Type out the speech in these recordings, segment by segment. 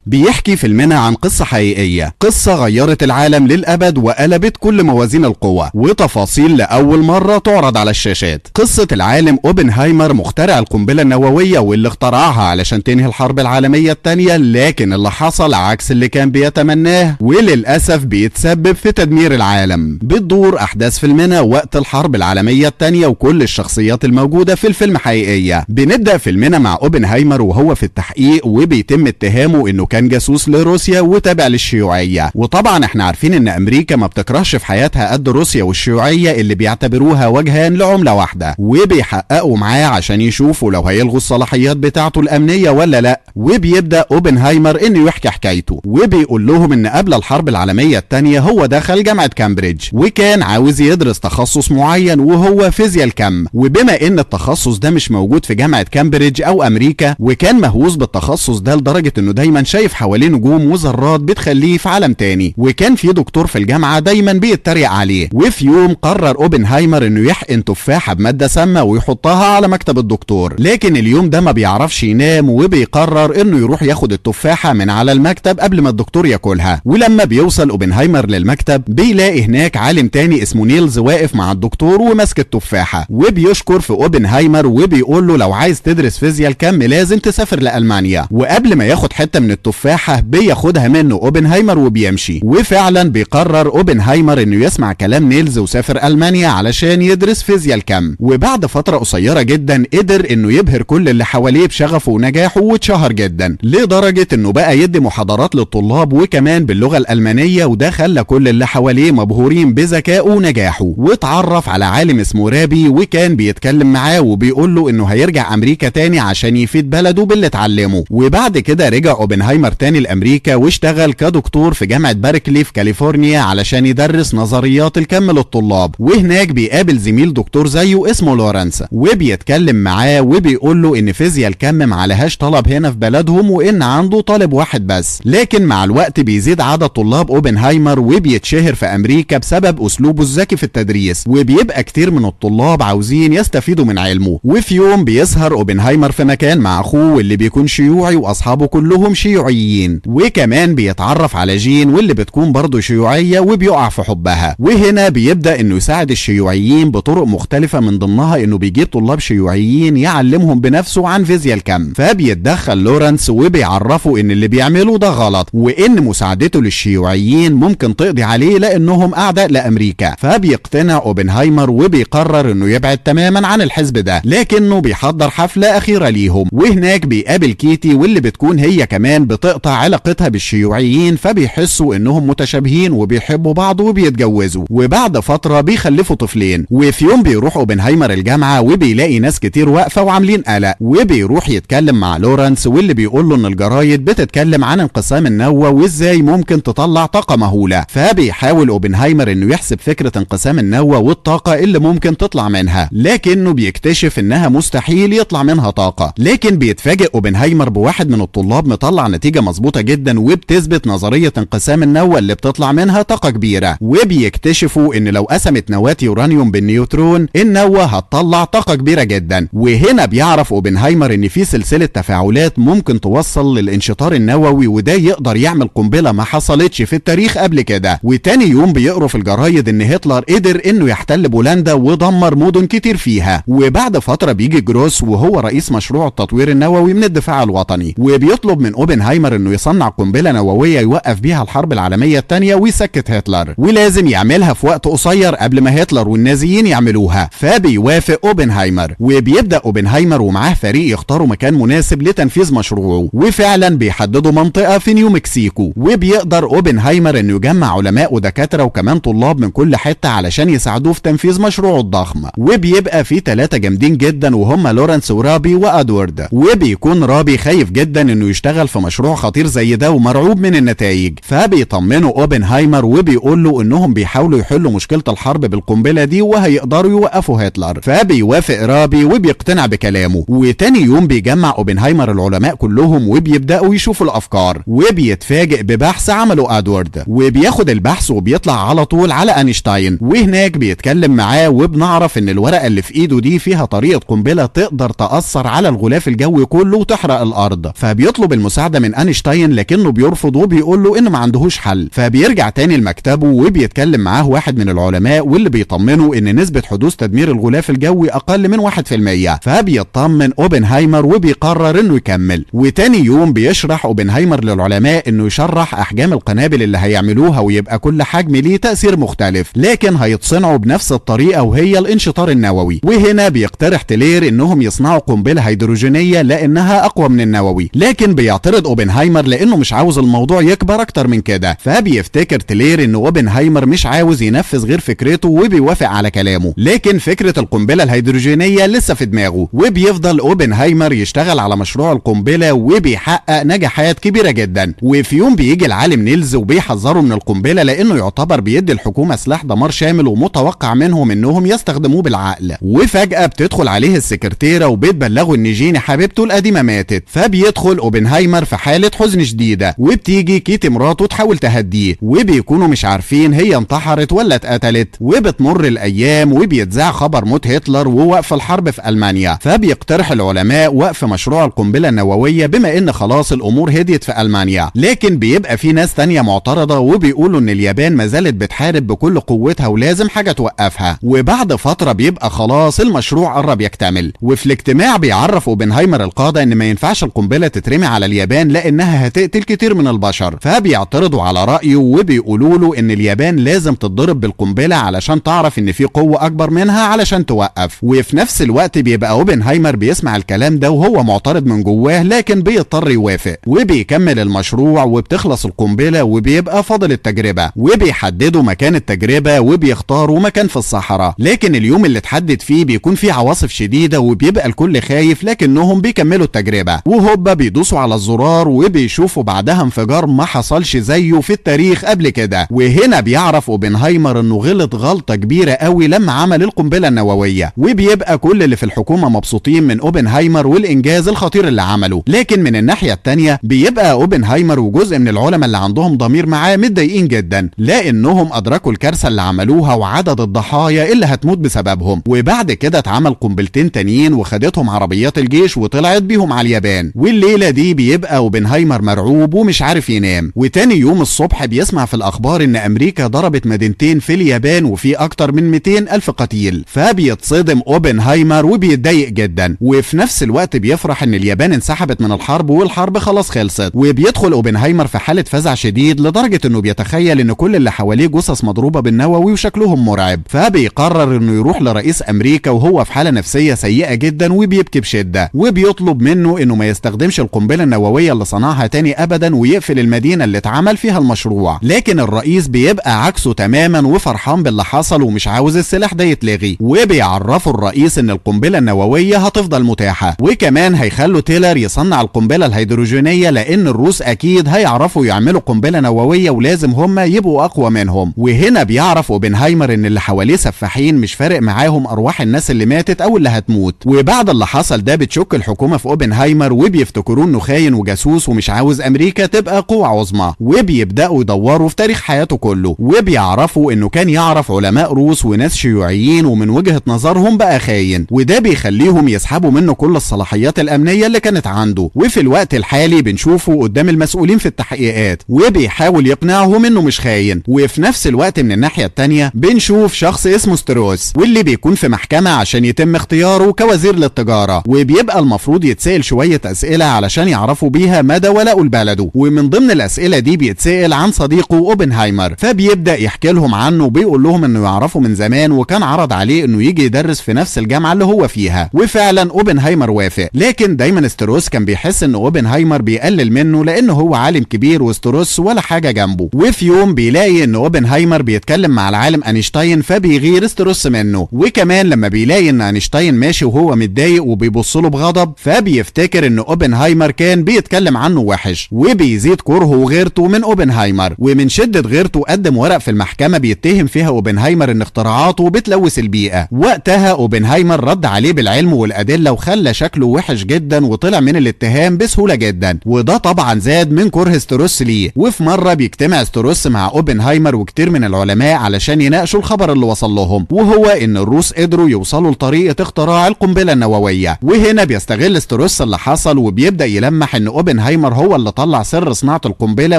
بيحكي فيلمنا عن قصة حقيقية، قصة غيرت العالم للأبد وقلبت كل موازين القوى، وتفاصيل لأول مرة تعرض على الشاشات. قصة العالم اوبنهايمر مخترع القنبلة النووية واللي اخترعها علشان تنهي الحرب العالمية التانية، لكن اللي حصل عكس اللي كان بيتمناه وللأسف بيتسبب في تدمير العالم. بتدور أحداث فيلمنا وقت الحرب العالمية التانية، وكل الشخصيات الموجودة في الفيلم حقيقية. بنبدأ فيلمنا مع اوبنهايمر وهو في التحقيق، وبيتم اتهامه انه كان جاسوس لروسيا وتابع للشيوعية. وطبعا احنا عارفين ان امريكا ما بتكرهش في حياتها قد روسيا والشيوعية اللي بيعتبروها وجهان لعملة واحدة، وبيحققوا معاه عشان يشوفوا لو هيلغوا الصلاحيات بتاعته الامنية ولا لا. وبيبدأ اوبنهايمر انه يحكي حكايته، وبيقول لهم ان قبل الحرب العالمية التانية هو دخل جامعة كامبريدج وكان عاوز يدرس تخصص معين وهو فيزياء الكم. وبما ان التخصص ده مش موجود في جامعة كامبريدج او امريكا، وكان مهووس بالتخصص ده لدرجة انه دايما شايف حواليه نجوم وذرات بتخليه في عالم تاني. وكان في دكتور في الجامعة دايما بيتريق عليه. وفي يوم قرر اوبنهايمر انه يحقن تفاحة بمادة سامة ويحطها على مكتب الدكتور، لكن اليوم ده ما بيعرفش ينام، وبيقرر انه يروح ياخد التفاحة من على المكتب قبل ما الدكتور ياكلها. ولما بيوصل اوبنهايمر للمكتب بيلاقي هناك عالم تاني اسمه نيلز واقف مع الدكتور وماسك التفاحة، وبيشكر في اوبنهايمر وبيقول له لو عايز تدرس فيزياء الكم لازم تسافر لألمانيا. وقبل ما ياخد حتة من التفاحة بياخدها منه اوبنهايمر وبيمشي. وفعلا بيقرر اوبنهايمر انه يسمع كلام نيلز وسافر ألمانيا علشان يدرس فيزياء الكم. وبعد فترة قصيرة جدا قدر انه يبهر كل اللي حواليه بشغفه ونجاحه، واتشهر جدا لدرجة انه بقى يدي محاضرات للطلاب وكمان باللغة الألمانية، وده خلى كل اللي حواليه مبهورين بذكائه ونجاحه. واتعرف على عالم اسمه رابي وكان بيتكلم معاه وبيقول له انه هيرجع امريكا تاني عشان يفيد بلده باللي اتعلمه. وبعد كده رجع اوبنهايمر تاني لامريكا واشتغل كدكتور في جامعة باركلي في كاليفورنيا علشان يدرس نظريات الكم للطلاب. وهناك بيقابل زميل دكتور زيه اسمه لورنس وبيتكلم معاه وبيقول له ان فيزياء الكم معلهاش طلب هنا في بلدهم وان عنده طالب واحد بس. لكن مع الوقت بيزيد عدد طلاب اوبنهايمر وبيتشهر في امريكا بسبب اسلوبه الذكي في التدريس، وبيبقى كتير من الطلاب عاوزين يستفيدوا من علمه. وفي يوم بيسهر اوبنهايمر في مكان مع اخوه واللي بيكون شيوعي واصحابه كلهم شيوعيين، وكمان بيتعرف على جين واللي بتكون برضه شيوعية وبيقع في حبها. وهنا بيبدأ انه يساعد الشيوعيين بطرق مختلفة، من ضمنها انه بيجيب طلاب شيوعيين يعلمهم بنفسه عن فيزياء الكم. فبيتدخل لورنس وبيعرفه ان اللي بيعمله ده غلط، وان مساعدته للشيوعيين ممكن تقضي عليه لانهم اعداء لامريكا. فبيقتنع اوبنهايمر وبيقرر انه يبعد تماما عن الحزب ده، لكنه بيحضر حفلة اخيرة ليهم. وهناك بيقابل كيتي واللي بتكون هي كمان بتقطع علاقتها بالشيوعيين، فبيحسوا انهم متشابهين وبيحبوا بعض وبيتجوزوا. وبعد فترة بيخلفوا طفلين. وفي يوم بيروح اوبنهايمر الجامعة وبيلاقي ناس كتير واقفة وعاملين قلق، وبيروح يتكلم مع لورنس واللي بيقول له ان الجرايد بتتكلم عن انقسام النووي وازاي ممكن تطلع طاقة مهولة. فبيحاول اوبنهايمر انه يحسب فكرة انقسام النووي والطاقة اللي ممكن تطلع منها، لكنه بيكتشف انها مستحيل يطلع منها طاقة. لكن بيتفاجئ اوبنهايمر بواحد من الطلاب مطلع نتيجة مظبوطة جدا وبتثبت نظرية انقسام النووي اللي بتطلع منها طاقة كبيرة. وبيكتشفوا ان لو قسمت نواة يورانيوم بالنيوترون النووي هتطلع طاقة كبيرة جدا. وهنا بيعرف اوبنهايمر ان في سلسلة تفاعلات ممكن توصل للانشطار النووي، وده يقدر يعمل قنبلة ما حصلتش في التاريخ قبل كده. وتاني يوم بيقروا في الجرايد ان هتلر قدر انه يحتل بولندا ودمر مدن كتير فيها. وبعد فترة بيجي جروس وهو رئيس مشروع التطوير النووي من الدفاع الوطني، وبيطلب من اوبنهايمر انه يصنع قنبلة نووية يوقف بيها الحرب العالمية الثانية ويسكت هتلر، ولازم يعملها في وقت قصير قبل ما هتلر والنازيين يعملوها. فبيوافق اوبنهايمر، وبيبدأ اوبنهايمر ومعاه فريق يختاروا مكان مناسب لتنفيذ مشروعه. وفعلا بيحددوا منطقة في نيو مكسيكو، وبيقدر اوبنهايمر انه يجمع علماء ودكاترة وكمان طلاب من كل حتة علشان يساعدوه في تنفيذ مشروعه الضخم. وبيبقى في 3 جامدين جدا وهم لورنس ورابي وادوارد. وبيكون رابي خايف جدا انه يشتغل في مشروع خطير زي ده ومرعوب من النتائج، فبيطمنوا اوبنهايمر وبيقول له انهم بيحاولوا يحلوا مشكلة الحرب بالقنبلة دي وهيقدروا يوقفوا هتلر. فبيوافق رابي وبيقتنع بكلامه. وتاني يوم بيجمع اوبنهايمر العلماء كلهم وبيبدأوا يشوفوا الافكار، وبيتفاجئ ببحث عمله ادوارد وبياخد البحث وبيطلع على طول على اينشتاين. وهناك بيتكلم معاه وبنعرف ان الورقة اللي في ايده دي فيها طريقة قنبلة تقدر تأثر على الغلاف الجوي كله وتحرق الارض. فبيطلب المساعدة من اينشتاين، لكنه بيرفض وبيقول له انه ما عندهوش حل. فبيرجع تاني لمكتبه وبيتكلم معاه واحد من العلماء واللي بيطمنه ان نسبة حدوث تدمير الغلاف الجوي اقل من 1%. فبيطمن اوبنهايمر وبيقرر انه يكمل. وتاني يوم بيشرح اوبنهايمر للعلماء انه يشرح احجام القنابل اللي هيعملوها، ويبقى كل حجم ليه تأثير مختلف، لكن هيتصنعوا بنفس الطريقة وهي الانشطار النووي. وهنا بيقترح تيلير انهم يصنعوا قنبلة هيدروجينية لانها اقوى من النووي، لكن بيعترض اوبنهايمر لانه مش عاوز الموضوع يكبر اكتر من كده. فبيفتكر تيلير ان اوبنهايمر مش عاوز ينفذ غير فكرته وبيوافق على كلامه، لكن فكرة القنبلة الهيدروجينية لسه في دماغه. وبيفضل اوبنهايمر يشتغل على مشروع القنبلة وبيحقق نجاحات كبيرة جدا. وفي يوم بيجي العالم نيلز وبيحذره من القنبلة لانه يعتبر بيدي الحكومة سلاح دمار شامل ومتوقع منهم انهم يستخدموه بالعقل. وفجأة بتدخل عليه السكرتيرة وبتبلغه ان جيني حبيبته القديمة ماتت. فبيدخل اوبنهايمر في حالة حزن شديدة، وبتيجي كيتي مراته تحاول تهديه، وبيكونوا مش عارفين هي انتحرت ولا اتقتلت. وبتمر الايام وبيتذاع خبر موت هتلر ووقف الحرب في المانيا. فبيقترح العلماء وقف مشروع القنبلة النووية بما ان خلاص الامور هديت في المانيا، لكن بيبقى في ناس تانية معترضة وبيقولوا ان اليابان ما زالت بتحارب بكل قوتها ولازم حاجة توقفها. وبعد فترة بيبقى خلاص المشروع قرب يكتمل. وفي الاجتماع بيعرف اوبنهايمر القادة ان ما ينفعش القنبلة تترمي على اليابان لانها هتقتل كتير من البشر. فبيعترضوا على رأيه وبيقولوا له ان اليابان لازم تتضرب بالقنبلة علشان تعرف ان في قوة اكبر منها علشان توقف. وفي نفس الوقت بيبقى اوبنهايمر بيسمع الكلام ده وهو معترض من جواه، لكن بيضطر يوافق. وبيكمل المشروع وبتخلص القنبلة وبيبقى فاضل التجربة. وبيحددوا مكان التجربة وبيختاروا مكان في الصحراء، لكن اليوم اللي اتحدد فيه بيكون فيه عواصف شديدة وبيبقى الكل خايف، لكنهم بيكملوا التجربة. وهوبا بيدوسوا على الزرار وبيشوفوا بعدها انفجار ما حصلش زيه في التاريخ قبل كده. وهنا بيعرف اوبنهايمر انه غلط غلطة كبيرة قوي لما عمل القنبلة النووية. وبيبقى كل اللي في الحكومة مبسوطين من اوبنهايمر والانجاز الخطير اللي عمله، لكن من الناحية التانية بيبقى اوبنهايمر وجزء من العلماء اللي عندهم ضمير معاه متضايقين جدا، لانهم ادركوا الكارثة اللي عملوها وعدد الضحايا اللي هتموت بسببهم. وبعد كده اتعمل قنبلتين تانيين وخدتهم عربيات الجيش وطلعت بيهم على اليابان. والليلة دي بيبقى اوبنهايمر مرعوب ومش عارف ينام. وتاني يوم الصبح بيسمع في الاخبار ان امريكا ضربت مدينتين في اليابان وفي اكتر من 200 الف قتيل. فبيتصدم اوبنهايمر وبيتضايق جدا، وفي نفس الوقت بيفرح ان اليابان انسحبت من الحرب والحرب خلاص خلصت. وبيدخل اوبنهايمر في حالة فزع شديد لدرجة انه بيتخيل ان كل اللي حواليه جثث مضروبة بالنووي وشكلهم مرعب. فبيقرر انه يروح لرئيس امريكا وهو في حالة نفسية سيئة جدا وبيبكي بشدة، وبيطلب منه انه ما يستخدمش القنبلة النووية اللي صنعها تاني ابدا ويقفل المدينة اللي اتعمل فيها المشروع. لكن الرئيس بيبقى عكسه تماما وفرحان باللي حصل ومش عاوز السلاح ده يتلغي. وبيعرفوا الرئيس ان القنبلة النووية هتفضل متاحة، وكمان هيخلوا تيلر يصنع القنبلة الهيدروجينية لان الروس اكيد هيعرفوا يعملوا قنبلة نووية ولازم هم يبقوا اقوى منهم. وهنا بيعرف اوبنهايمر ان اللي حواليه سفاحين مش فارق معاهم ارواح الناس اللي ماتت او اللي هتموت. وبعد اللي حصل ده بتشك الحكومة في اوبنهايمر وبيفتكروا انه خاين وجاسوس ومش عاوز امريكا تبقى قوة عظمى. وبيبداوا يدوروا في تاريخ حياته كله، وبيعرفوا انه كان يعرف علماء روس وناس شيوعيين ومن وجهة نظرهم بقى خاين، وده بيخليهم يسحبوا منه كل الصلاحيات الامنية اللي كانت عنده. وفي الوقت الحالي بنشوفه قدام المسؤولين في التحقيقات وبيحاول يقنعهم انه مش خاين. وفي نفس الوقت من الناحية التانية بنشوف شخص اسمه ستروس، واللي بيكون في محكمة عشان يتم اختياره كوزير للتجارة، وبيبقى المفروض يتسأل شوية اسئلة علشان يعرفوا بيها مدى ولاءه لبلده. ومن ضمن الاسئلة دي بيتسأل عن صديقه اوبنهايمر، فبيبدأ يحكي لهم عنه وبيقول لهم انه يعرفه من زمان وكان عرض عليه انه يجي يدرس في نفس الجامعة اللي هو فيها. وفعلا اوبنهايمر وافق، لكن دايما ستروس كان بيحس ان اوبنهايمر بيقلل منه لانه هو عالم كبير وستروس ولا حاجة جنبه. وفي يوم بيلاقي ان اوبنهايمر بيتكلم مع العالم اينشتاين فبيغير ستروس منه. وكمان لما بيلاقي ان اينشتاين ماشي وهو متضايق وبيبص له بغضب فبيفتكر ان اوبنهايمر كان بيتكلم عنه وحش، وبيزيد كرهه وغيرته من اوبنهايمر. ومن شدة غيرته قدم ورق في المحكمة بيتهم فيها اوبنهايمر ان اختراعاته بتلوث البيئة. وقتها اوبنهايمر رد عليه بالعلم والادلة وخلى شكله وحش جدا وطلع من الاتهام بسهولة جدا، وده طبعا زاد من كره ستروس ليه. وفي مرة بيجتمع ستروس مع اوبنهايمر وكتير من العلماء علشان يناقشوا الخبر اللي وصل لهم، وهو ان الروس قدروا يوصلوا لطريقة اختراع القنبلة النووية. وهنا بيستغل ستروس اللي حصل وبيبدأ يلمح ان اوبنهايمر هو اللي طلع سر صناعة القنبلة،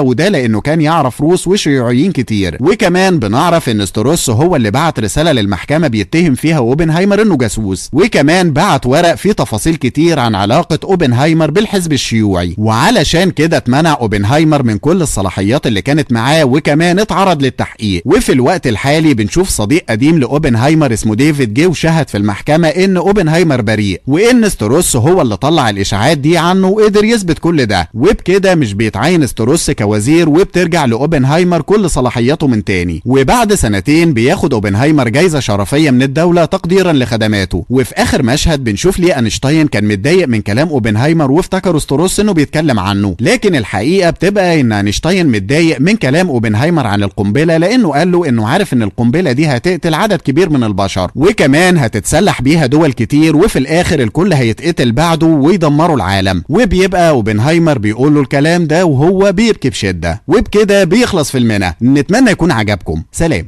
وده لانه كان يعرف روس وشيوعيين كتير. وكمان بنعرف ان ستروس هو اللي بعت رسالة للمحكمة بيتهم فيها اوبنهايمر انه جاسوس، وكمان بعت ورق فيه تفاصيل كتير عن علاقة اوبنهايمر بالحزب الشيوعي، وعلشان كده اتمنع اوبنهايمر من كل الصلاحيات اللي كانت معاه، وكمان اتعرض للتحقيق. وفي الوقت الحالي بنشوف صديق قديم لاوبنهايمر اسمه ديفيد جه وشهد في المحكمة ان اوبنهايمر بريء، وان ستروس هو اللي طلع الاشاعات دي عنه وقدر يثبت كل ده. وبكده مش بيتعين ستروس كوزير، وبترجع لاوبنهايمر كل صلاحياته من تاني. وبعد سنتين بياخد اوبنهايمر جايزة شرفية من الدولة تقديرا لخدماته. وفي اخر مشهد بنشوف ليه اينشتاين كان متضايق من كلام اوبنهايمر وافتكر ستروس انه بيتكلم عنه، لكن الحقيقة بتبقى ان اينشتاين متضايق من كلام اوبنهايمر عن القنبلة، لانه قال له انه عارف ان القنبلة دي هتقتل عدد كبير من البشر، وكمان هتتسلح بيها دول كتير، وفي الاخر الكل هيتقتل بعده ويدمروا العالم. وبيبقى اوبنهايمر بيقول له الكلام ده وهو بيبكي بشدة. وبكده بيخلص فيلمنا، نتمنى يكون عجبكم. سلام.